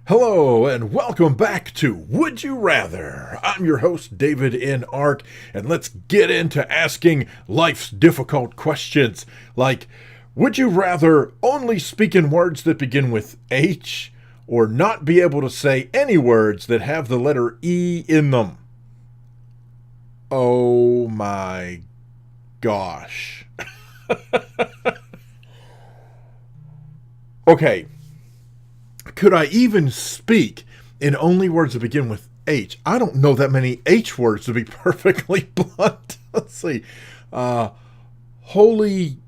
Hello and welcome back to Would You Rather? I'm your host, davidinark, and let's get into asking life's difficult questions. Like, would you rather only speak in words that begin with H or not be able to say any words that have the letter E in them? Oh my gosh. Okay. Could I even speak in only words that begin with H? I don't know that many H words, to be perfectly blunt. Let's see. Holy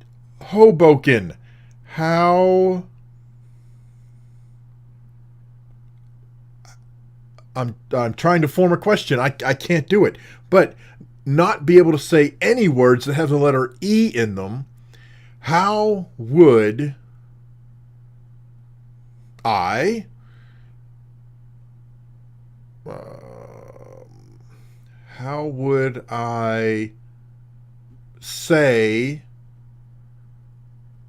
Hoboken. How... I'm trying to form a question. I can't do it. But not be able to say any words that have the letter E in them. How would... I how would I say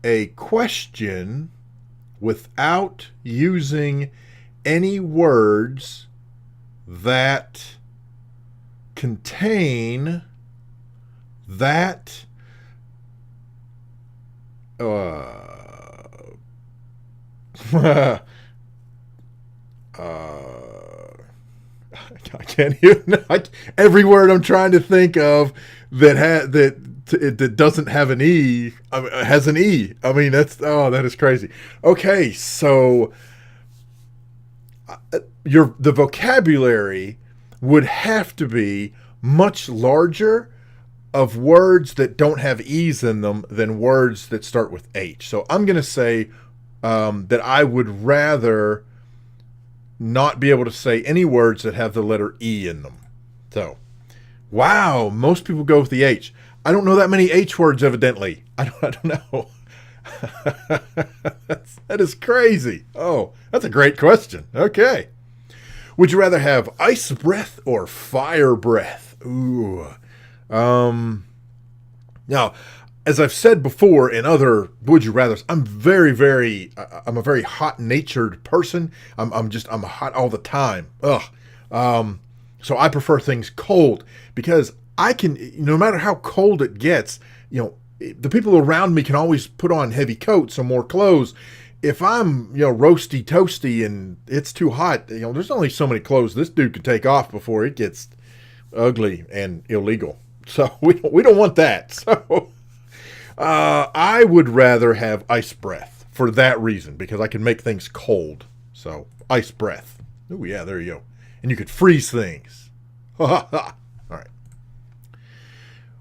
a question without using any words that contain that I can't even. Every word I'm trying to think of that doesn't have an E, has an E. I mean, that is crazy. Okay, so the vocabulary would have to be much larger of words that don't have E's in them than words that start with H. So I'm going to say that I would rather not be able to say any words that have the letter E in them. So, wow, most people go with the H. I don't know that many H words, evidently. I don't know. That is crazy. Oh, that's a great question. Okay. Would you rather have ice breath or fire breath? Ooh. Now, as I've said before in other Would You Rathers, I'm a very hot-natured person. I'm hot all the time. Ugh. So I prefer things cold because I can, no matter how cold it gets, the people around me can always put on heavy coats or more clothes. If I'm, roasty toasty and it's too hot, there's only so many clothes this dude could take off before it gets ugly and illegal. So we don't want that. So I would rather have ice breath for that reason, because I can make things cold. So ice breath. Oh yeah, there you go. And you could freeze things. All right.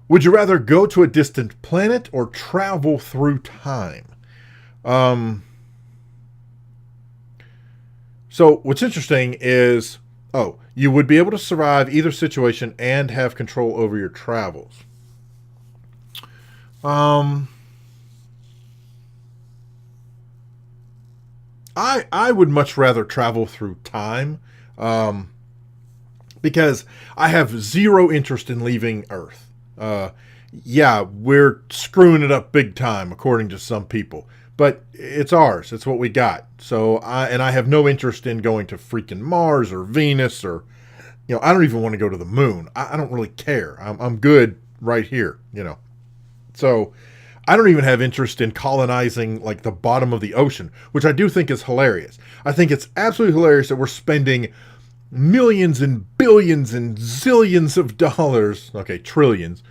Would you rather go to a distant planet or travel through time? So what's interesting is, you would be able to survive either situation and have control over your travels. I would much rather travel through time, because I have zero interest in leaving Earth. Yeah, we're screwing it up big time, according to some people, but it's ours. It's what we got. So I have no interest in going to freaking Mars or Venus or, I don't even want to go to the moon. I don't really care. I'm good right here, So I don't even have interest in colonizing like the bottom of the ocean, which I do think is hilarious. I think it's absolutely hilarious that we're spending millions and billions and zillions of dollars, okay, trillions,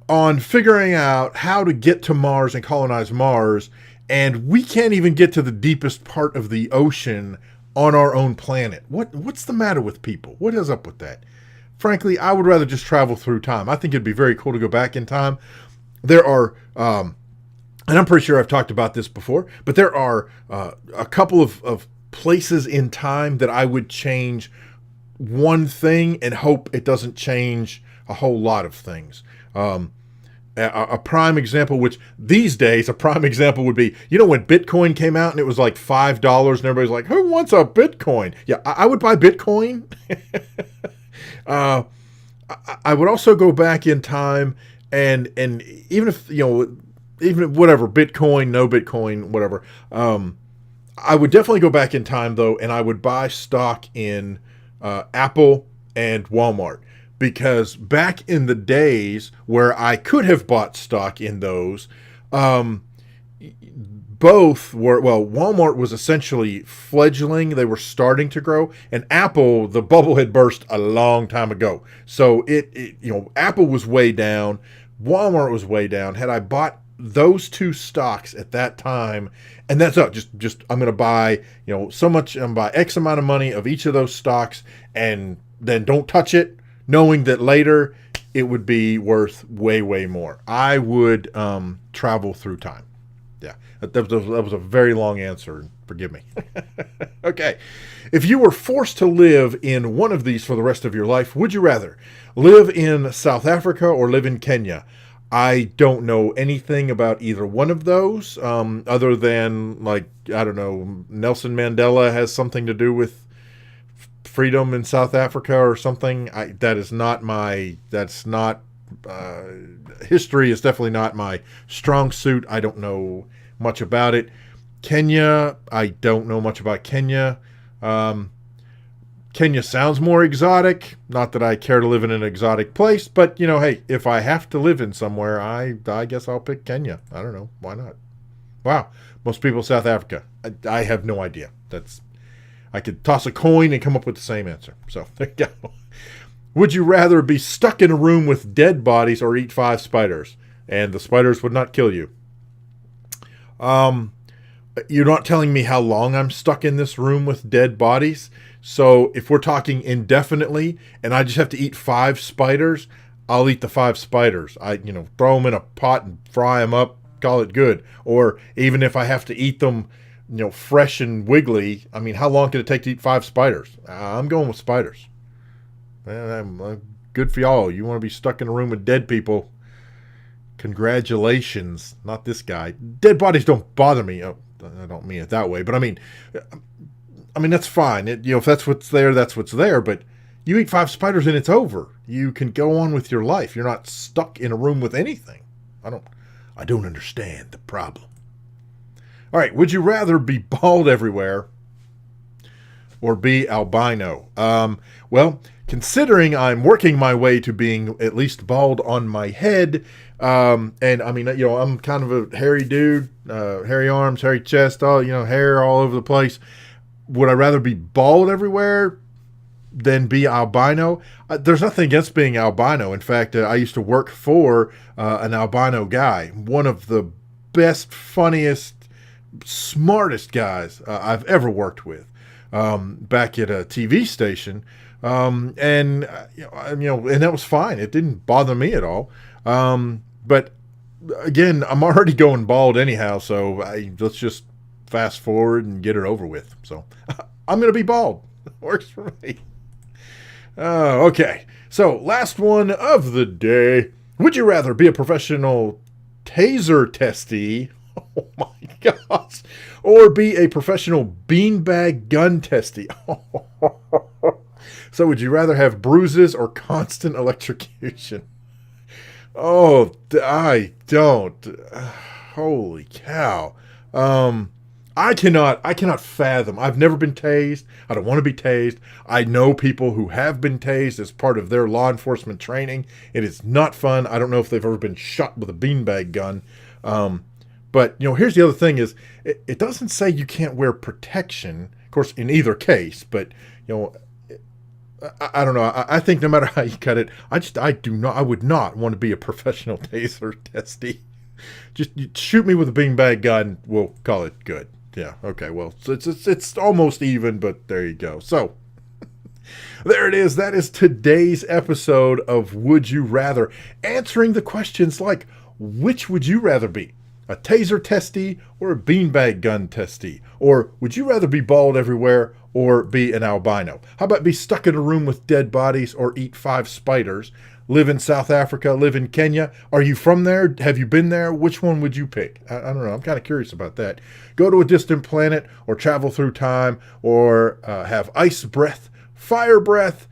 on figuring out how to get to Mars and colonize Mars, and we can't even get to the deepest part of the ocean on our own planet. What's the matter with people? What is up with that? Frankly, I would rather just travel through time. I think it'd be very cool to go back in time. There are, and I'm pretty sure I've talked about this before, but there are a couple of places in time that I would change one thing and hope it doesn't change a whole lot of things. A prime example, which these days, a prime example would be, when Bitcoin came out and it was like $5 and everybody's like, who wants a Bitcoin? Yeah, I would buy Bitcoin. I would also go back in time and even if, even whatever, Bitcoin, no Bitcoin, whatever, I would definitely go back in time, though, and I would buy stock in Apple and Walmart. Because back in the days where I could have bought stock in those, um, both were, well, Walmart was essentially fledgling. They were starting to grow. And Apple, the bubble had burst a long time ago. So Apple was way down. Walmart was way down. Had I bought those two stocks at that time, and that's up, just I'm going to buy, so much, I'm going to buy X amount of money of each of those stocks, and then don't touch it, knowing that later it would be worth way, way more. I would travel through time. Yeah, that was a very long answer. Forgive me. Okay. If you were forced to live in one of these for the rest of your life, would you rather live in South Africa or live in Kenya? I don't know anything about either one of those, other than, like, I don't know, Nelson Mandela has something to do with freedom in South Africa or something. History is definitely not my strong suit. I don't know much about it. Kenya, I don't know much about Kenya. Kenya sounds more exotic. Not that I care to live in an exotic place, but, hey, if I have to live in somewhere, I guess I'll pick Kenya. I don't know. Why not? Wow. Most people South Africa. I have no idea. I could toss a coin and come up with the same answer. So there you go. Would you rather be stuck in a room with dead bodies or eat 5 spiders? And the spiders would not kill you. You're not telling me how long I'm stuck in this room with dead bodies. So if we're talking indefinitely and I just have to eat 5 spiders, I'll eat the 5 spiders. Throw them in a pot and fry them up, call it good. Or even if I have to eat them, fresh and wiggly, I mean, how long could it take to eat 5 spiders? I'm going with spiders. Man, good for y'all. You want to be stuck in a room with dead people? Congratulations. Not this guy. Dead bodies don't bother me. Oh, I don't mean it that way, but I mean that's fine. If that's what's there, that's what's there. But you eat 5 spiders and it's over. You can go on with your life. You're not stuck in a room with anything. I don't understand the problem. All right. Would you rather be bald everywhere or be albino? Well, considering I'm working my way to being at least bald on my head, and I mean, I'm kind of a hairy dude, hairy arms, hairy chest, hair all over the place. Would I rather be bald everywhere than be albino? There's nothing against being albino. In fact, I used to work for an albino guy, one of the best, funniest, smartest guys I've ever worked with, back at a TV station. And that was fine. It didn't bother me at all. But again, I'm already going bald anyhow, so let's just fast forward and get it over with. So I'm going to be bald. Works for me. Okay. So last one of the day. Would you rather be a professional taser testee? Oh my gosh. Or be a professional beanbag gun testee? So would you rather have bruises or constant electrocution? Oh, I don't. Holy cow. I cannot fathom. I've never been tased. I don't want to be tased. I know people who have been tased as part of their law enforcement training. It is not fun. I don't know if they've ever been shot with a beanbag gun. But, here's the other thing is, it doesn't say you can't wear protection, of course, in either case. But, I don't know. I think no matter how you cut it, I would not want to be a professional taser testee. Just shoot me with a beanbag gun. We'll call it good. Yeah. Okay. Well, it's almost even, but there you go. So there it is. That is today's episode of Would You Rather, answering the questions like, which would you rather be? A taser testee or a beanbag gun testee? Or would you rather be bald everywhere or be an albino? How about be stuck in a room with dead bodies or eat 5 spiders? Live in South Africa, live in Kenya. Are you from there? Have you been there? Which one would you pick? I don't know. I'm kind of curious about that. Go to a distant planet or travel through time or have ice breath, fire breath,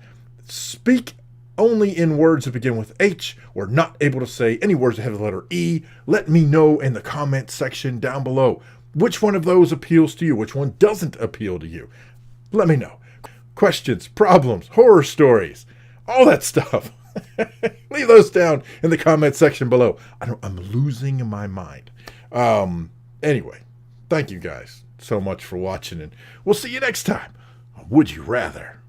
speak only in words that begin with H, or not able to say any words that have the letter E. Let me know in the comment section down below. Which one of those appeals to you? Which one doesn't appeal to you? Let me know. Questions, problems, horror stories, all that stuff. Leave those down in the comment section below. I'm losing my mind. Anyway, thank you guys so much for watching, and we'll see you next time on Would You Rather.